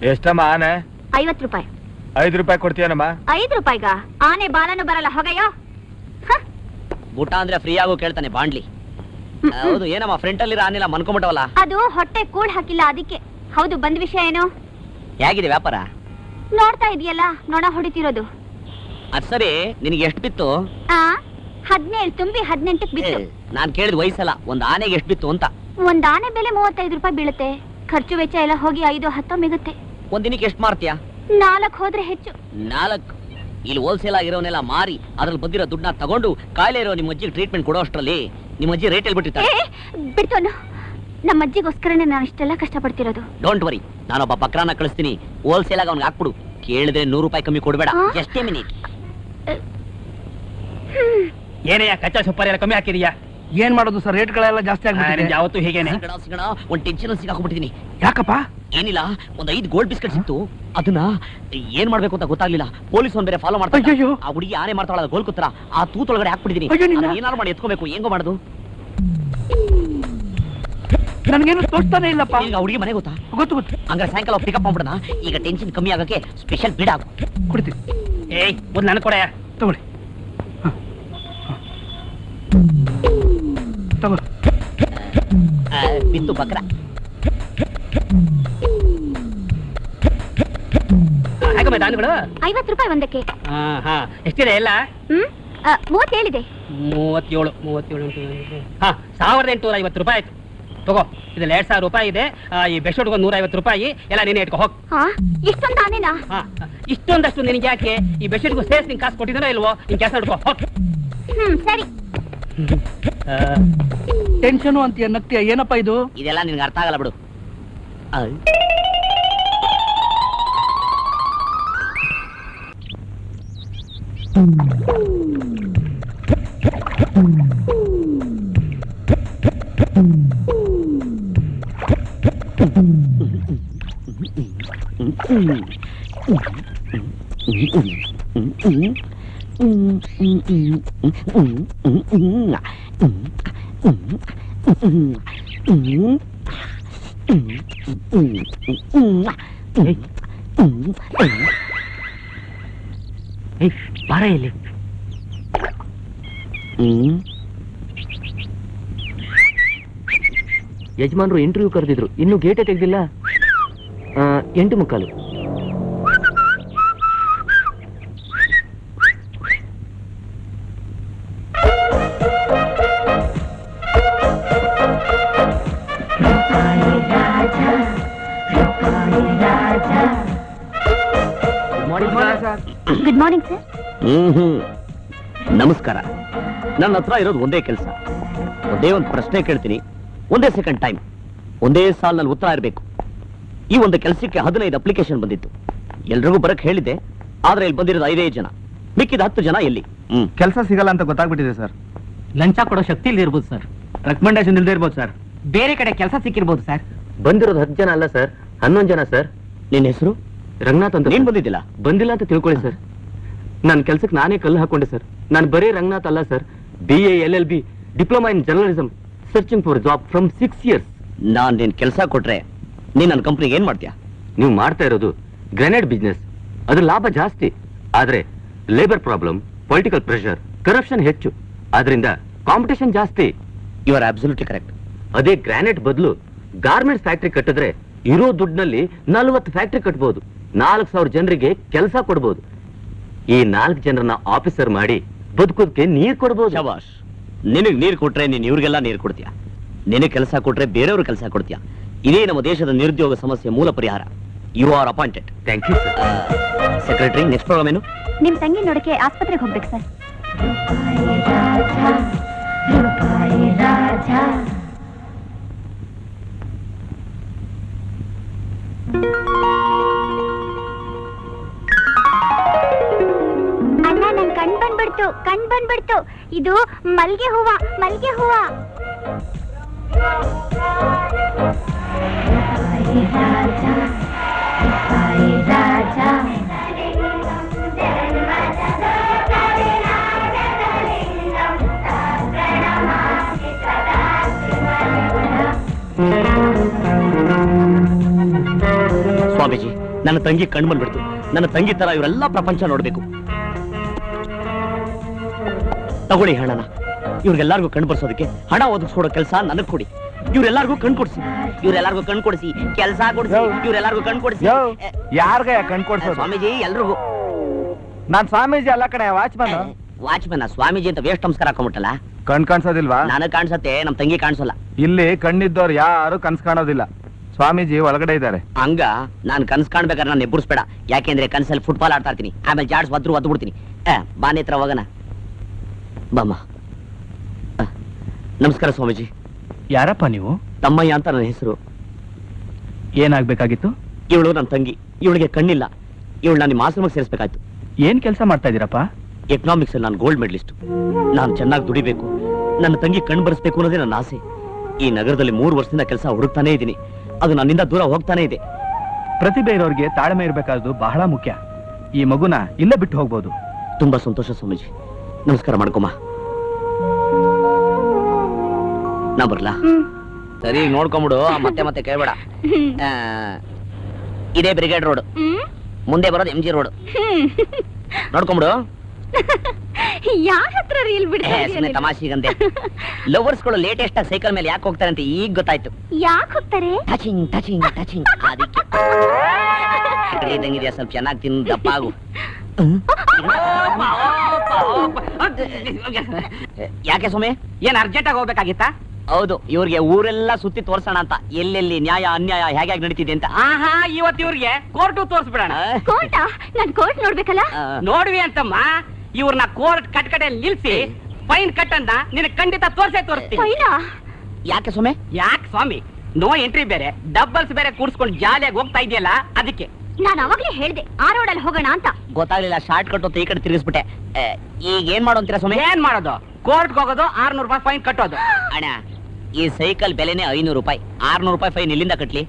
ಎಷ್ಟಮ್ಮ ಆನೆ? 50 ರೂಪಾಯಿ. 5 ರೂಪಾಯಿ ಕೊಡ್ತೀಯನಮ್ಮ? 5 ರೂಪಾಯಿಗ ಆನೆ ಬಾಲನು ಬರಲ್ಲ ಹೋಗಯ್ಯೋ. ಊಟ ಅಂದ್ರೆ ಫ್ರೀ ಆಗೋ ಕೇಳ್ತಾನೆ ಬಾಂಡ್ಲಿ. ಹೌದು ಏನಮ್ಮ ಫ್ರಂಟ್ ಅಲ್ಲಿ ಆನೆಲ್ಲ ಮನ್ಕೊಂಬಿಟ್ಟವಲ್ಲ? ಅದು ಹೊಟ್ಟೆ ಕೂಳ್ ಹಾಕಿಲ್ಲ ಅದಕ್ಕೆ. ಹೌದು ಬಂದ್ ವಿಷಯ ಏನು? ಹೇಗಿದೆ ವ್ಯಾಪಾರ? ನೋಡ್ತಾ ಇದೆಯಲ್ಲ ನೊಣ ಹೊಡಿತಿರೋದು. ಅದ್ ಸರಿ ನಿನಗೆ ಎಷ್ಟು ಬಿತ್ತು? 17 ತುಂಬಿ 18ಕ್ಕೆ ಬಿತ್ತು. ನಾನ್ ಕೇಳಿದ ವಯಸ್ಸಲ್ಲ, ಒಂದ್ ಆನೆಗೆ ಎಷ್ಟು ಬಿತ್ತು ಅಂತ. ಒಂದ್ ಆನೆ ಬೆಲೆ 35 ರೂಪಾಯಿ ಬೀಳುತ್ತೆ. ಖರ್ಚು ವೆಚ್ಚ ಎಲ್ಲ ಹೋಗಿ 5-10 ಮಿಗುತ್ತೆ. ಒಂದಿನಕ್ಕೆ ಎಷ್ಟು ಮಾರ್ತೀಯಾ? 4 ಹೋದ್ರೆ ಹೆಚ್ಚು. 4? ಇಲ್ಲಿ ಹೋಲ್ಸೇಲ್ ಆಗಿರೋನೆಲ್ಲ ಮಾರಿ ಅದ್ರಲ್ಲಿ ಬಂದಿರೋ ದುಡ್ಡನ್ನ ತಗೊಂಡು ಕಾಯಿಲೆ ಇರೋ ನಿಮ್ಮ ಅಜ್ಜಿಗೆ ಟ್ರೀಟ್ಮೆಂಟ್ ಕೊಡೋ ಅಷ್ಟರಲ್ಲಿ ನಿಮ್ಮ ಅಜ್ಜಿ ರೇಟ್ ಹೇಳ್ಬಿಟ್ಟಿರ್ತಾರೆ. ಬಿಡ್ತೋನು, ನಮ್ಮ ಅಜ್ಜಿಗೋಸ್ಕರನೇ ನಾನು ಇಷ್ಟೆಲ್ಲ ಕಷ್ಟಪಡ್ತಿರೋದು. ಡೋಂಟ್ ವರಿ, ನಾನೊಬ್ಬ ಬಕ್ರಾನ ಕಳಿಸ್ತೀನಿ, ಹೋಲ್ಸೇಲ್ ಆಗಿ ಅವ್ನಿಗೆ ಹಾಕ್ಬಿಡು. ಕೇಳಿದ್ರೆ 100 ರೂಪಾಯಿ ಕಮ್ಮಿ ಕೊಡ್ಬೇಡ. ಎಷ್ಟೇ ಮಿನಿಟ್. ಏನಯ್ಯ ಕಚ್ಚಾ ಸುಪಾರಿ ಎಲ್ಲ ಕಮ್ಮಿ ಹಾಕಿದೀಯಾ? ಏನ್ ಮಾಡೋದು ಸರ್, ರೇಟ್ಗಳೆಲ್ಲ ಜಾಸ್ತಿ ಆಗ್ಬಿಟ್ಟಿದೆ. ಯಾವತ್ತು ಹೀಗೇನೆ. ಸಿಗಣ ಒಂದ್ ಟೆನ್ಷನ್ ಸಿಗಾಕೊಂಡ್ಬಿಟ್ಟಿದೀನಿ. ಯಾಕಪ್ಪ? ಏನಿಲ್ಲ, ಒಂದ್ 5 ಗೋಲ್ಡ್ ಬಿಸ್ಕೆಟ್ ಸಿಕ್ತು. ಅದನ್ನ ಏನ್ ಮಾಡ್ಬೇಕು ಅಂತ ಗೊತ್ತಾಗ್ಲಿಲ್ಲ. ಪೊಲೀಸ್ ಒಂದ್ ಬೇರೆ ಫಾಲೋ ಮಾಡ್ತಾ. ಆ ಹುಡುಗಿ ಆನೆ ಮಾಡ್ತಾಳ ಗೋಲ್ ಕುತ್ರ, ಆ ತೂತೊಳಗಡೆ ಹಾಕ್ಬಿಟ್ಟಿದೀನಿ. ಏನಾದ್ರು ಮಾಡಿ ಎತ್ಕೋಬೇಕು, ಹೆಂಗೋ ಮಾಡುದು? ನನ್ಗೇನು ತೋರ್ತಾನೆ ಇಲ್ಲಪ್ಪ. ಈಗ ಹುಡುಗಿ ಮನೆ ಗೊತ್ತಾ? ಗೊತ್ತು ಗೊತ್ತು. ಹಂಗಾರೆ ಸಾಯಂಕಾಲ ಪಿಕಪ್ ಮಾಡ್ಬಿಡೋಣ. ಈಗ ಟೆನ್ಷನ್ ಕಮ್ಮಿ ಆಗಕ್ಕೆ ಸ್ಪೆಷಲ್ ಬಿಡ್ ಹಾಕು. ಕೊಡ್ತೀನಿ. ಏಯ್ ಒಂದು ನನಗೆ ಕೊಡಯ್ಯ. ತಗೊಳ್ಳಿ. ತಗೋ. ಬಿತ್ತು ಬಕ್ರ. ಹೇಗಮ್ಮ ದಾನಿಗಳು? 50 ರೂಪಾಯಿ ಒಂದಕ್ಕೆ. ಎಷ್ಟಿದೆ ಎಲ್ಲ? 30 ಹೇಳಿದೆ. 37. 1850 ರೂಪಾಯಿ ಆಯ್ತು. ತಗೋ, ಇದ್ರಲ್ಲಿ 2000 ರೂಪಾಯಿ ಇದೆ. ಈ ಬೆಡ್ಶೀಟ್ಗೆ 150 ರೂಪಾಯಿ ಎಲ್ಲ ನೀನೇ ಇಟ್ಕೊ ಹೋಗ್. ಇಷ್ಟೊಂದು ಆನೆನಾ? ಇಷ್ಟೊಂದಷ್ಟು ನಿನಗೆ ಯಾಕೆ? ಈ ಬೆಡ್ಶೀಟ್ಗೂ ಸೇರ್ಸ್ ನಿಂಗೆ ಕಾಸು ಕೊಟ್ಟಿದ್ದಾನೋ ಇಲ್ವೋ? ನಿನ್ ಕೆಲಸ ಹಿಡ್ಕೊ ಹೋಗ್. ಸರಿ. ಟೆನ್ಷನು ಅಂತೀಯ, ನಗ್ತೀಯ, ಏನಪ್ಪ ಇದು? ಇದೆಲ್ಲ ನಿನ್ಗೆ ಅರ್ಥ ಆಗಲ್ಲ ಬಿಡು. ಬಾರ ಇಲ್ಲಿ. ಯಜಮಾನ್ರು ಇಂಟರ್ವ್ಯೂ ಕರೆದಿದ್ರು, ಇನ್ನು ಗೇಟೇ ತೆಗೆದಿಲ್ಲ. 8:45. Good morning sir. ನಮಸ್ಕಾರ. ನನ್ನ ಹತ್ರ ಇರೋದು ಒಂದೇ ಕೆಲಸ. ಒಂದೇ ಒಂದು ಪ್ರಶ್ನೆ ಕೇಳ್ತೀನಿ, ಒಂದೇ ಸೆಕೆಂಡ್ ಟೈಮ್, ಒಂದೇ ಸಾಲಿನಲ್ಲಿ ಉತ್ತರ ಇರಬೇಕು. ಈ ಒಂದು ಕೆಲಸಕ್ಕೆ 15 ಅಪ್ಲಿಕೇಶನ್ ಬಂದಿತ್ತು. ಎಲ್ರಿಗೂ ಬರಕ್ ಹೇಳಿದ್ದೆ, ಆದ್ರೆ ಇಲ್ಲಿ ಬಂದಿರೋದು 5 ಜನ. ಮಿಕ್ಕಿದ 10 ಜನ ಎಲ್ಲಿ? ಕೆಲಸ ಸಿಗಲ್ಲ ಅಂತ ಗೊತ್ತಾಗ್ಬಿಟ್ಟಿದೆ ಸರ್. ಲಂಚ ಕೊಡೋ ಶಕ್ತಿ ಇಲ್ಲದೆ ಇರ್ಬೋದು ಸರ್. ರೆಕಮೆಂಡೇಶನ್ ಇಲ್ಲದೆ ಇರ್ಬೋದು ಸರ್. ಬೇರೆ ಕಡೆ ಕೆಲಸ ಸಿಕ್ಕಿರ್ಬೋದು ಸರ್. ಬಂದಿರೋದು 10 ಜನ ಅಲ್ಲ ಸರ್, 11 ಜನ ಸರ್. ನಿನ್ನ ಹೆಸರು? ರಂಗನಾಥ್ ಅಂತ. ನೀನ್ ಬಂದಿದ್ದಿಲ್ಲ? ಬಂದಿಲ್ಲ ಅಂತ ತಿಳ್ಕೊಳ್ಳಿ ಸರ್. ನನ್ನ ಕೆಲಸಕ್ಕೆ ನಾನೇ ಕಲ್ಲು ಹಾಕೊಂಡೆ ಸರ್. ನಾನು ಬರೀ ರಂಗನಾಥ್ ಅಲ್ಲ sir, BA LLB diploma in journalism, searching for job from 6 years. ನಾನ್ ನಿನ್ ಕೆಲಸ ಕೊಟ್ರೆ ನೀನ್ ನನ್ನ ಕಂಪ್ನಿಗೆ ಏನ್ ಮಾಡ್ತೀಯಾ? ನೀವು ಮಾಡ್ತಾ ಇರೋದು ಗ್ರೆನೇಡ್ ಬಿಸ್ನೆಸ್. ಅದ್ರ ಲಾಭ ಜಾಸ್ತಿ, ಆದ್ರೆ labour problem, political pressure, corruption ಹೆಚ್ಚು. ಆದ್ರಿಂದ ಕಾಂಪಿಟೇಷನ್ ಜಾಸ್ತಿ. You are absolutely correct. ಅದೇ ಗ್ರಾನೈಟ್ ಬದಲು ಗಾರ್ಮೆಂಟ್ಸ್ ಫ್ಯಾಕ್ಟರಿ ಕಟ್ಟಿದ್ರೆ ಇರೋ ದುಡ್ಡಿನಲ್ಲಿ 40 ಫ್ಯಾಕ್ಟರಿ ಕಟ್ಬಹುದು. 4000 ಜನರಿಗೆ ಕೆಲಸ ಕೊಡ್ಬೋದು. ಈ 4 ಜನರನ್ನ ಆಫೀಸರ್ ಮಾಡಿ ಬದುಕೋದಕ್ಕೆ ನೀರ್ ಕೊಡ್ಬೋದು. ಶಬಾಷ್. ನಿನಗ್ ನೀರ್ ಕೊಟ್ರೆ ನೀನ್ ಇವ್ರಿಗೆಲ್ಲ ನೀರ್ ಕೊಡ್ತೀಯ, ನಿನಗ್ ಕೆಲಸ ಕೊಟ್ರೆ ಬೇರೆಯವ್ರ ಕೆಲಸ ಕೊಡ್ತೀಯ. ಇದೇ ನಮ್ಮ ದೇಶದ ನಿರುದ್ಯೋಗ ಸಮಸ್ಯೆ ಮೂಲ ಪರಿಹಾರ. You are appointed. Thank you sir. Secretary, next programme ಏನು? ನಿಮ್ ತಂಗಿ ನೋಡಕ್ಕೆ ಆಸ್ಪತ್ರೆಗೆ ಹೋಗ್ಬೇಕು ಸರ್. ಅಣ್ಣ, ನನ್ ಕಣ್ ಬಂದ್ಬಿಡ್ತು. ಇದು ಮಲ್ಗೆ ಹೂವ. ಸ್ವಾಮೀಜಿ, ನನ್ನ ತಂಗಿ ಕಣ್ ಬಂದ್ಬಿಡ್ತು. ನನ್ನ ತಂಗಿ ತರ ಇವರೆಲ್ಲ ಪ್ರಪಂಚ ನೋಡ್ಬೇಕು. ತಗೊಳ್ಳಿ ಹಣನ. ಇವ್ರಿಗೆಲ್ಲರಿಗೂ ಕಣ್ ಬರ್ಸೋದಕ್ಕೆ ಹಣ ಒದಗಿಸ್ಕೊಡೋ ಕೆಲಸ ನನಗ್ ಕೊಡಿ. ಇವ್ರೆಲ್ಲರಿಗೂ ಕಣ್ ಕೊಡ್ಸಿ, ಇವ್ರೆಲ್ಲರಿಗೂ ಕಣ್ ಕೊಡಿಸಿ, ಕೆಲಸ ಕೊಡಿಸಿ, ಇವ್ರೆಲ್ಲರಿಗೂ ಕಣ್ ಕೊಡಿಸಿ. ಯಾರ್ಗ ಕಣ್ ಕೊಡ್ಸೋದು? ಸ್ವಾಮೀಜಿ ಎಲ್ರಿಗೂ. ನಾನ್ ಸ್ವಾಮೀಜಿ ಅಲ್ಲ ಕಣೆ, ವಾಚ್ಮನ್. ವಾಚ್ಮನ್ ಸ್ವಾಮೀಜಿ ಅಂತ ವೇಸ್ಟ್ ನಮಸ್ಕಾರ ಹಾಕೊಂಬಿಟ್ಟಲ್ಲ. ಕಣ್ ಕಾಣಿಸೋದಿಲ್ವಾ? ನನಗ್ ಕಾಣಿಸತ್ತೆ, ನಮ್ ತಂಗಿ ಕಾಣಿಸಲ್ಲ. ಇಲ್ಲಿ ಕಣ್ಣಿದ್ದವ್ರು ಯಾರು ಕನ್ಸ್ ಕಾಣೋದಿಲ್ಲ. ಸ್ವಾಮೀಜಿ ಒಳಗಡೆ ಇದ್ದಾರೆ. ಹಂಗ ನಾನ್ ಕನ್ಸ್ ಕಾಣ್ಬೇಕಾದ್ರೆ ನಾನು ಎಬ್ಬರಿಸ್ಬೇಡ. ಯಾಕೆಂದ್ರೆ ಕನ್ಸಲ್ಲಿ ಫುಟ್ಬಾಲ್ ಆಡ್ತಾ ಇರ್ತೀನಿ, ಆಮೇಲೆ ಜಾಡ್ಸ್ ಒದ್ದು ಬಿಡ್ತೀನಿ. ಬಾನಿ ಹತ್ರ ಹೋಗೋಣ ಬಾಮ್ಮ. ನಮಸ್ಕಾರ ಸ್ವಾಮೀಜಿ. ಯಾರಪ್ಪ ನೀವು? ತಮ್ಮಯ್ಯ ಅಂತ ನನ್ನ ಹೆಸರು. ಏನಾಗ್ಬೇಕಾಗಿತ್ತು? ಇವಳು ನನ್ನ ತಂಗಿ, ಇವಳಿಗೆ ಕಣ್ಣಿಲ್ಲ. ಇವಳು ನಾನು ನಿಮ್ಮ ಆಶ್ರಮಕ್ಕೆ ಸೇರಿಸ್ಬೇಕಾಯ್ತು. ಏನ್ ಕೆಲಸ ಮಾಡ್ತಾ ಇದೀರಪ್ಪ? ಎಕನಾಮಿಕ್ಸ್ ಅಲ್ಲಿ ನಾನು ಗೋಲ್ಡ್ ಮೆಡಲಿಸ್ಟ್. ನಾನು ಚೆನ್ನಾಗಿ ದುಡಿಬೇಕು, ನನ್ನ ತಂಗಿ ಕಣ್ ಬರೆಸ್ಬೇಕು ಅನ್ನೋದೇ ನನ್ನ ಆಸೆ. ಈ ನಗರದಲ್ಲಿ 3 ವರ್ಷದಿಂದ ಕೆಲಸ ಹುಡುಕ್ತಾನೇ ಇದ್ದೀನಿ. ಅದು ನನ್ನಿಂದ ದೂರ ಹೋಗ್ತಾನೆ ಇದೆ. ಪ್ರತಿಭೆ ಇರೋರಿಗೆ ತಾಳ್ಮೆ ಇರಬೇಕಾದ್ದು ಬಹಳ ಮುಖ್ಯ. ಈ ಮಗುನ ಇಲ್ಲೇ ಬಿಟ್ಟು ಹೋಗ್ಬೋದು. ತುಂಬಾ ಸಂತೋಷ ಸ್ವಾಮೀಜಿ. ನಮಸ್ಕಾರ ಮಾಡ್ಕೊಮ್ಮ. ನಾ ಬರ್ಲಾ? ಸರಿ ನೋಡ್ಕೊಂಬಿಡು, ಮತ್ತೆ ಮತ್ತೆ ಕೇಳ್ಬೇಡ. ಇದೇ ಬ್ರಿಗೇಡ್ ರೋಡ್, ಮುಂದೆ ಬರೋದು MG ರೋಡ್. ನೋಡ್ಕೊಂಬಿಡು. ಯಾರ ಹತ್ರ ರೀಲ್ ಸುಮ್ಮನೆ ತಮಾಷೆಗಂತೆ. ಲವರ್ಸ್ಗಳು ಲೇಟೆಸ್ಟ್ ಆಗಿ ಸೈಕಲ್ ಮೇಲೆ ಯಾಕೆ ಹೋಗ್ತಾರೆ ಅಂತ ಈಗ ಗೊತ್ತಾಯ್ತು. ಯಾಕೆ ಹೋಗ್ತಾರೆ? Touching touching touching. ಅದಕ್ಕೆ ಇದ್ದಂಗಿದ್ಯಾ, ಸ್ವಲ್ಪ ಚೆನ್ನಾಗಿ ತಿನ್ನು ದಪ್ಪ ಆಗು. ಯಾಕೆ ಸೊಮೆ, ಏನ್ ಅರ್ಜೆಂಟ್ ಆಗಿ ಹೋಗ್ಬೇಕಾಗಿತ್ತಾ? ಹೌದು, ಇವ್ರಿಗೆ ಊರೆಲ್ಲ ಸುತ್ತಿ ತೋರ್ಸೋಣ ಅಂತ, ಎಲ್ಲೆಲ್ಲಿ ನ್ಯಾಯ ಅನ್ಯಾಯ ಹೇಗೆ ನಡೀತಿದೆ ಅಂತ. ಆಹಾ, ಇವತ್ತು ಇವ್ರಿಗೆ ಕೋರ್ಟು ತೋರ್ಸ್ಬಿಡೋಣ. ಕೋರ್ಟಾ? ನಾನ್ ಕೋರ್ಟ್ ನೋಡ್ಬೇಕಲ್ಲ. ನೋಡ್ವಿ ಅಂತಮ್ಮ, ಇವ್ರನ್ನ ಕೋರ್ಟ್ ಕಟ್ಕಡೆಯಲ್ಲಿ ನಿಲ್ಸಿ ಫೈನ್ ಕಟ್ಟಂತ ನಿನಗೆ ಖಂಡಿತ ತೋರಿಸ್ತೀನಿ. ಫೈನಾ? ಯಾಕೆ ಸೊಮೆ? ಯಾಕೆ ಸ್ವಾಮಿ, ನೋ ಎಂಟ್ರಿ ಬೇರೆ ಡಬಲ್ಸ್ ಬೇರೆ ಕೂಡ್ಸ್ಕೊಂಡು ಜಾಲಿಯಾಗಿ ಹೋಗ್ತಾ ಇದೆಯಲ್ಲ ಅದಕ್ಕೆ. ನಾನು ಅವಾಗ್ಲೇ ಹೇಳ್ದೆ ಆ ರೋಡಲ್ಲಿ ಹೋಗೋಣ ಅಂತ. ಗೊತ್ತಾಗ್ಲಿಲ್ಲ, ಶಾರ್ಟ್ ಕಟ್ ಅಂತ ಈ ಕಡೆ ತಿರುಗಿಸ್ಬಿಟ್ಟೆ. ಈಗ ಏನ್ ಮಾಡೋ ಅಂತೀರಾ ಸೊಮೆ? ಏನ್ ಮಾಡೋದು? ಕೋರ್ಟ್ಗೆ ಹೋಗೋದು, 600 ರೂಪಾಯಿ ಫೈನ್ ಕಟ್ಟೋದು. ಅಣ್ಣ, ಈ ಸೈಕಲ್ ಬೆಲೆನೇ 500 ರೂಪಾಯಿ. 600 ರೂಪಾಯಿ ಫೈನ್ ಇಲ್ಲಿಂದ ಕಟ್ಲಿ.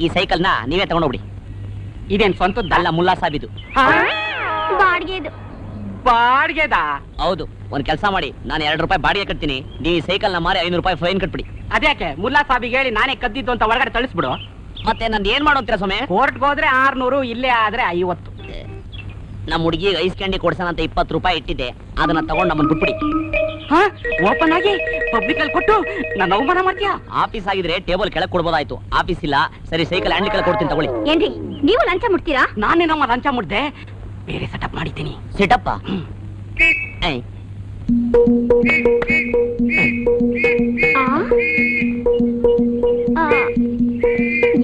ಈ ಸೈಕಲ್ನ ನೀವೇ ತಗೊಂಡೋಗ್ಬಿಡಿ. ಇದೇನ್ ಸ್ವಂತದ್ದಲ್ಲ, ಮುಲ್ಲಾ ಸಾಬಿದು. ಬಾಡಿಗೆದು. ಬಾಡ್ಗೆದಾ? ಹೌದು. ಒಂದ್ ಕೆಲಸ ಮಾಡಿ, ನಾನು 2 ರೂಪಾಯಿ ಬಾಡಿಗೆ ಕಟ್ತೀನಿ, ನೀವು ಈ ಸೈಕಲ್ನ ಮಾರಿ 500 ರೂಪಾಯಿ ಫೈನ್ ಕಟ್ಬಿಡಿ. ಅದ್ಯಾಕೆ? ಮುಲ್ಲಾ ಸಾಬಿಗೆ ಹೇಳಿ ನಾನೇ ಕದ್ದಿದ್ದು ಅಂತ ಒಳಗಡೆ ತಳಿಸ್ಬಿಡು. ಮತ್ತೆ ನಂದು ಏನ್ ಮಾಡೋ ಅಂತೀರಾ ಸೊಮೆ? ಕೋರ್ಟ್ಗೆ ಹೋದ್ರೆ 600, ಇಲ್ಲೇ ಆದ್ರೆ 50. ನಮ್ಮ ಹುಡುಗಿ ಐಸ್ ಕ್ಯಾಂಡಿ ಕೊಡ್ಸೋಣ ಅಂತ 20 ರೂಪಾಯಿ ಇಟ್ಟಿದ್ದೆ, ಅದನ್ನ ತಗೊಂಡು ನಮ್ಮನ್ನು ಬಿಟ್ಬಿಡಿ. ಓಪನ್ ಆಗಿ ಪಬ್ಲಿಕ್ ಅಲ್ಲಿ ಕೊಟ್ಟು ನನ್ನ ಅವಮಾನ ಮಾಡ್ತೀಯಾ? ಆಫೀಸ್ ಆಗಿದ್ರೆ ಟೇಬಲ್ ಕೆಳಗೆ ಕೊಡ್ಬೋದಾಯ್ತು, ಆಫೀಸ್ ಇಲ್ಲ. ಸರಿ, ಸೈಕಲ್ ಹ್ಯಾಂಡಲ್ ಕೆಳಗೆ ಕೊಡ್ತೀನಿ ತಗೊಳ್ಳಿ. ಏನ್ರಿ ನೀವು ಲಂಚ ಮುಟ್ತೀರಾ? ನಾನೇ ನಮ್ಮ ಲಂಚ ಮುಡ್ದೆ, ಬೇರೆ ಸೆಟಪ್ ಮಾಡಿದ್ದೀನಿ. ಸಿಟಪ್ಪ?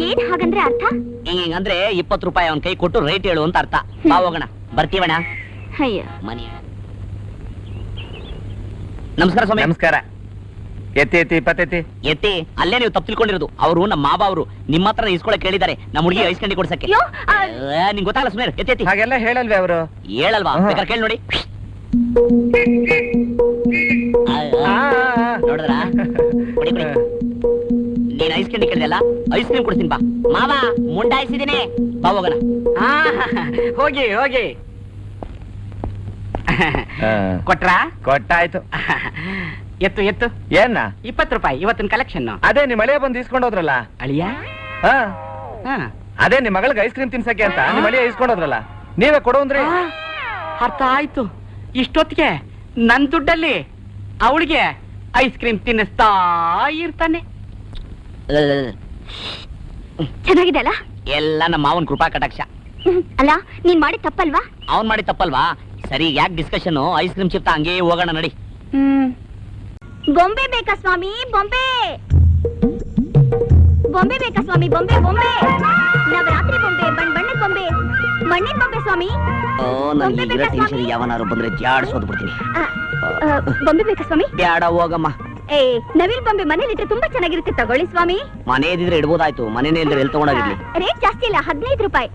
ಏನ್ ಹಾಗಂದ್ರೆ ಅರ್ಥ? ಹಿಂಗಂದ್ರೆ 20 ರೂಪಾಯಿ ಅವನ್ ಕೈ ಕೊಟ್ಟು ರೇಟ್ ಹೇಳು ಅಂತ ಅರ್ಥ. ಬಾ ಹೋಗೋಣ. ಬರ್ತೀವಣ್ಣ. ಅಯ್ಯ, ಮನೆ. ನಮಸ್ಕಾರ ಸ್ವಾಮಿ. ನಮಸ್ಕಾರ. ಎತ್ತಿ 20 ಎತ್ತಿ. ಅಲ್ಲೇ ನೀವು ತಪ್ಪು ತಿಳ್ಕೊಂಡಿರೋದು. ಅವರು ನಮ್ಮ ಮಾವ ಅವರು ನಿಮ್ಮ ಹತ್ರ ಇಸ್ಕೊಳಕ್ ಕೇಳಿದ್ದಾರೆ, ನಮ್ಮ ಹುಡುಗಿ ಐಸ್ ಕ್ಯಾಂಡಿ ಕೊಡ್ಸಕ್ಕೆ. ಅಯ್ಯೋ, ನಿಂಗೆ ಗೊತ್ತಾಗಲ್ಲ ಸುಮ್ಮನೆ. ಎತ್ತಿ. ಹಾಗೆಲ್ಲ ಹೇಳಲ್ವೇ ಅವರು? ಹೇಳಲ್ವಾ? ಬೇಕಾದ್ರೆ ಕೇಳಿ ನೋಡಿ. ನೋಡಿದ್ರ? ಕೊಡಿ ಕೊಡಿ. ನೀನ್ ಐಸ್ ಕ್ಯಾಂಡಿ ಕೇಳಿದೆಲ್ಲ, ಐಸ್ ಕ್ರೀಮ್ ಕೊಡ್ತೀನಿ ಬಾ. ಮಾವ ಮುಂಡಾಯಿಸಿದ್ದೀನಿ, ಬಾ ಹೋಗೋಣ. ಹೋಗಿ ಹೋಗಿ. ಕೊಟ್ರಾ? ಕೊಟ್ಟಾಯ್ತು. ಎತ್ತು ಎತ್ತು. ಏನ? 20 ರೂಪಾಯಿ ಇವತ್ತಿನ ಕಲೆಕ್ಷನ್. ಅದೇ ನಿಮ್ ಮಳೆ ಬಂದು ಇಸ್ಕೊಂಡೋದ್ರಲ್ಲ. ಅಳಿಯ? ಅದೇ ನಿಮ್ ಮಗಳಿಗೆ ಐಸ್ ಕ್ರೀಮ್ ತಿನ್ಸಕ್ಕೆ ಅಂತ ನಿಮ್ ಮಳೆ ಇಸ್ಕೊಂಡೋದ್ರಲ್ಲ, ನೀವೇ ಕೊಡೋಂದ್ರಿ. ಅರ್ಥ ಆಯ್ತು. ಇಷ್ಟೊತ್ತಿಗೆ ನನ್ ದುಡ್ಡಲ್ಲಿ ಅವಳಿಗೆ ಐಸ್ ಕ್ರೀಮ್ ತಿನ್ನಿಸ್ತಾ ಇರ್ತಾನೆ. ಚೆನ್ನಾಗಿದೆ ಅಲ್ಲ? ಎಲ್ಲ ನಮ್ಮ ಮಾವನ್ ಕೃಪಾ ಕಟಾಕ್ಷ. ಅಲ್ಲ, ನೀನ್ ಮಾಡಿ ತಪ್ಪಲ್ವಾ? ಅವನ್ ಮಾಡಿ ತಪ್ಪಲ್ವಾ? ಸರಿ, ಯಾಕೆ ಡಿಸ್ಕಷನ್? ಐಸ್ ಕ್ರೀಮ್ ಚಿಪ್ತ ಹಂಗೆ ಹೋಗೋಣ ನಡಿ. ಬೊಂಬೆ ಬೇಕಾ ಸ್ವಾಮಿ? ಬೊಂಬೆ ಬೊಂಬೆ ಬೇಕಾ ಸ್ವಾಮಿ? ಬೊಂಬೆ ಬೊಂಬೆ, ನವರಾತ್ರಿ ಬೊಂಬೆ, ಬಣ್ಣದ ಬೊಂಬೆ, ಮಣ್ಣಿನ ಬೊಂಬೆ ಸ್ವಾಮಿ. ನನಗೆ ಇರೋ ಟೆನ್ಷನ್ ಯಾವನಾರು ಬಂದ್ರೆ ಜಾಡ್ಸೋದ್ ಬಿಡ್ತೀನಿ. ಬೊಂಬೆ ಬೇಕಾ ಸ್ವಾಮಿ? ಬ್ಯಾಡ ಹೋಗಮ್ಮ. ನವಿಲ್ ಬೊಂಬೆ ಮನೇಲಿಟ್ರೆ ತುಂಬಾ ಚೆನ್ನಾಗಿರುತ್ತೆ, ತಗೊಳ್ಳಿ ಸ್ವಾಮಿ. ಮನೆಯದಿದ್ರೆ ಇಡ್ಬೋದಾಯ್ತು, ಮನೇನೇ ಇಲ್ದ್ರೆ ಎಲ್ಲಿ ತಗೊಂಡೋಗಿರ್ಲಿ. ರೇಟ್ ಜಾಸ್ತಿ ಇಲ್ಲ, 15 ರೂಪಾಯಿ.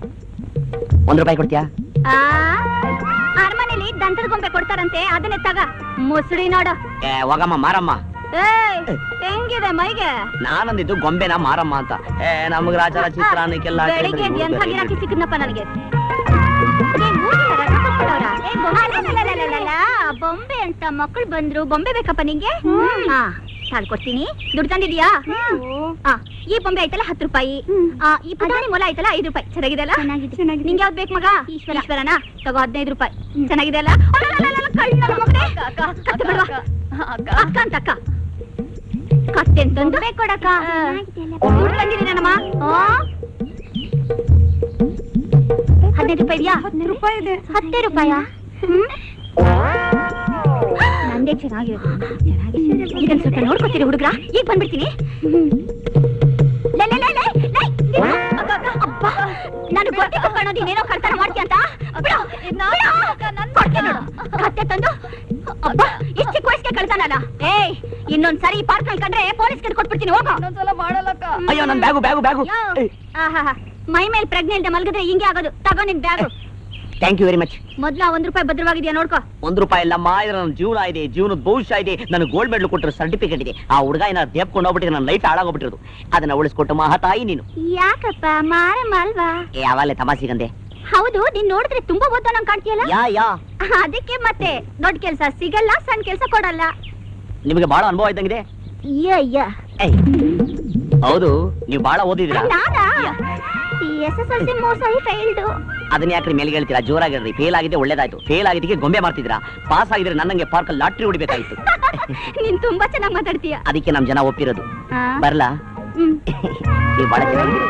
1 ರೂಪಾಯಿ ಕೊಡ್ತೀಯಾ? ಅರಮನೆಯಲ್ಲಿ ದಂತದ ಗೊಂಬೆ ಕೊಡ್ತಾರಂತೆ, ಅದನ್ನೇ ತಗ. ಮುಸುಡಿ ನೋಡು. ಹೋಗಮ್ಮ ಮಾರಮ್ಮ. ಹೆಂಗಿದೆ ಮೈಗೆ? ನಾನಂದಿದ್ದು ಗೊಂಬೆನ ಮಾರಮ್ಮ ಅಂತ. ನಮಗ್ ರಾಜರ ಚಿತ್ರಾನ್ನಕ್ಕೆಲ್ಲ ಬೆಳಿಗ್ಗೆ ಎಂಥ ಗಿರಾಕಿ ಸಿಕ್ಕದ್ನಪ್ಪ ನನಗೆ. ಬೊಂಬೆ ಅಂತ ಮಕ್ಕಳು ಬಂದ್ರು ಬೊಂಬೆ ಬೇಕಪ್ಪ ನಿಂಗೆ ಹಾ ಕೊಡ್ತೀನಿ ದುಡ್ಡು ತಂದಿದ್ಯಾ ಈ ಬೊಂಬೆ ಆಯ್ತಲ್ಲ 10 ರೂಪಾಯಿ ಈ ಪುಟಾಣಿ ಮೊಲ ಆಯ್ತಲ್ಲ 5 ರೂಪಾಯಿ ಚೆನ್ನಾಗಿದೆ ಅಲ್ಲ ನಿಂಗೆ ಯಾವ್ದು ಬೇಕು ಮಗ ಈಶ್ವರನ ತಗೋ 15 ರೂಪಾಯಿ ಚೆನ್ನಾಗಿದೆ ಅಲ್ಲ ಅಕ್ಕ ಅಂತ ಅಕ್ಕ ಕತ್ತೆ ಅಂತಂದು ಬೇಕು ಕೊಡಕ್ಕ ದುಡ್ಡು ತಂದಿದ್ದೀನಿ ನನ್ನಮ್ಮ 15 ರೂಪಾಯಿ ಇದೆಯಾ 10 ರೂಪಾಯಿ ಇದೆ 10 ರೂಪಾಯಾ ನಂದೇ ಚೆನ್ನಾಗಿರೋದು ಇದನ್ನ ಸ್ವಲ್ಪ ನೋಡ್ಕೊತೀರಿ ಹುಡುಗ್ರ ಈಗ ಬಂದ್ಬಿಡ್ತೀನಿ ನಾನು ಗೊತ್ತಿತ್ತು ಕಣೋ ನೀನೇನೋ ಕಳ್ತನ ಮಾಡ್ತೀಯ ಅಂತ ಕತ್ತೆ ತಂದು ಇಷ್ಟು ಚಿಕ್ಕ ವಯಸ್ಸಿಗೆ ಕಳ್ತಾನಲ್ಲ ಏಯ್ ಇನ್ನೊಂದ್ಸರಿ ಪಾರ್ಕ್ ನಲ್ಲಿ ಕಂಡ್ರೆ ಪೊಲೀಸ್ ಕೊಟ್ಬಿಡ್ತೀನಿ ಹೋಗೋ ಇನ್ನೊಂದ್ಸಲ ಮಾಡಲ್ಲಕ್ಕ ಅಯ್ಯೋ ನನ್ ಬ್ಯಾಗು ಬ್ಯಾಗು ಬ್ಯಾಗು ಮೈ ಮೇಲೆ ಪ್ರೆಗ್ನೆಂಟ್ ಇಲ್ದೆ ಮಲಗಿದ್ರೆ ಹಿಂಗೆ ಆಗೋದು ತಗೋ ನಿನ್ bag thank you very much ಮೊದ್ಲು 1 ರೂಪಾಯಿ ಭದ್ರವಾಗಿದ್ಯಾ ನೋಡ್ಕೋ 1 ರೂಪಾಯಿ ಇಲ್ಲಮ್ಮ ಇದ್ರ ನನ್ನ ಜೀವನ ಇದೆ ಜೀವನದ ಭವಿಷ್ಯ ಇದೆ ನನಗೆ ಗೋಲ್ಡ್ ಮೆಡಲ್ ಕೊಟ್ಟರೆ ಸರ್ಟಿಫಿಕೇಟ್ ಇದೆ ಆ ಹುಡುಗ ಏನಾದ್ರು ದೇಪ್ಕೊಂಡು ಹೋಗ್ಬಿಟ್ಟಿದ್ರೆ ನನ್ನ ಲೈಫ್ ಹಾಳಾಗೋಗ್ಬಿಟ್ಟಿರೋದು ಅದನ್ನ ಉಳಿಸ್ಕೊಟ್ಟು ಮಹಾತಾಯಿ ನೀನು ಯಾಕಪ್ಪ ಮಾರಮ್ಮ ಅಲ್ವಾ ಯಾವಾಗಲೇ ತಮಾಸಿಗಂದೆ ಹೌದು ನೀನ್ ನೋಡಿದ್ರೆ ತುಂಬಾ ಓದೋ ನಂಗೆ ಕಾಣ್ತೀಯಲ್ಲ ಯಾ ಅದಕ್ಕೆ ಮತ್ತೆ ದೊಡ್ಡ ಕೆಲ್ಸ ಸಿಗಲ್ಲ ಸಣ್ಣ ಕೆಲ್ಸ ಕೊಡಲ್ಲ ನಿಮಗೆ ಬಹಳ ಅನುಭವ ಇದ್ದಂಗಿದೆ ಹೌದು ನೀವು ಬಹಳ ಓದಿದ್ದೀರಾ SSLC ಮೋಸಾಗಿ ಫೇಲ್ಡ್ ಅದನ್ನ ಯಾಕ್ರಿ ಮೇಲೆ ಹೇಳ್ತೀರಾ ಜೋರಾಗಿರ್ರಿ ಫೇಲ್ ಆಗಿದೆ ಒಳ್ಳೇದಾಯ್ತು ಫೇಲ್ ಆಗಿದ್ದಕ್ಕೆ ಗೊಂಬೆ ಮಾಡ್ತಿದ್ದೀರಾ ಪಾಸ್ ಆಗಿದ್ರೆ ನನ್ನಂಗೆ ಪಾರ್ಕ್ ಲಾಟ್ರಿ ಹೊಡಿಬೇಕಾಯ್ತು ನೀನ್ ತುಂಬಾ ಚೆನ್ನಾಗಿ ಮಾತಾಡ್ತೀಯ ಅದಕ್ಕೆ ನಮ್ ಜನ ಒಪ್ಪಿರೋದು ಆ, ಬರ್ಲಾ ಹ್ಮ್. ನೀವು ಬಹಳ ಚೆನ್ನಾಗಿದ್ದೀರಿ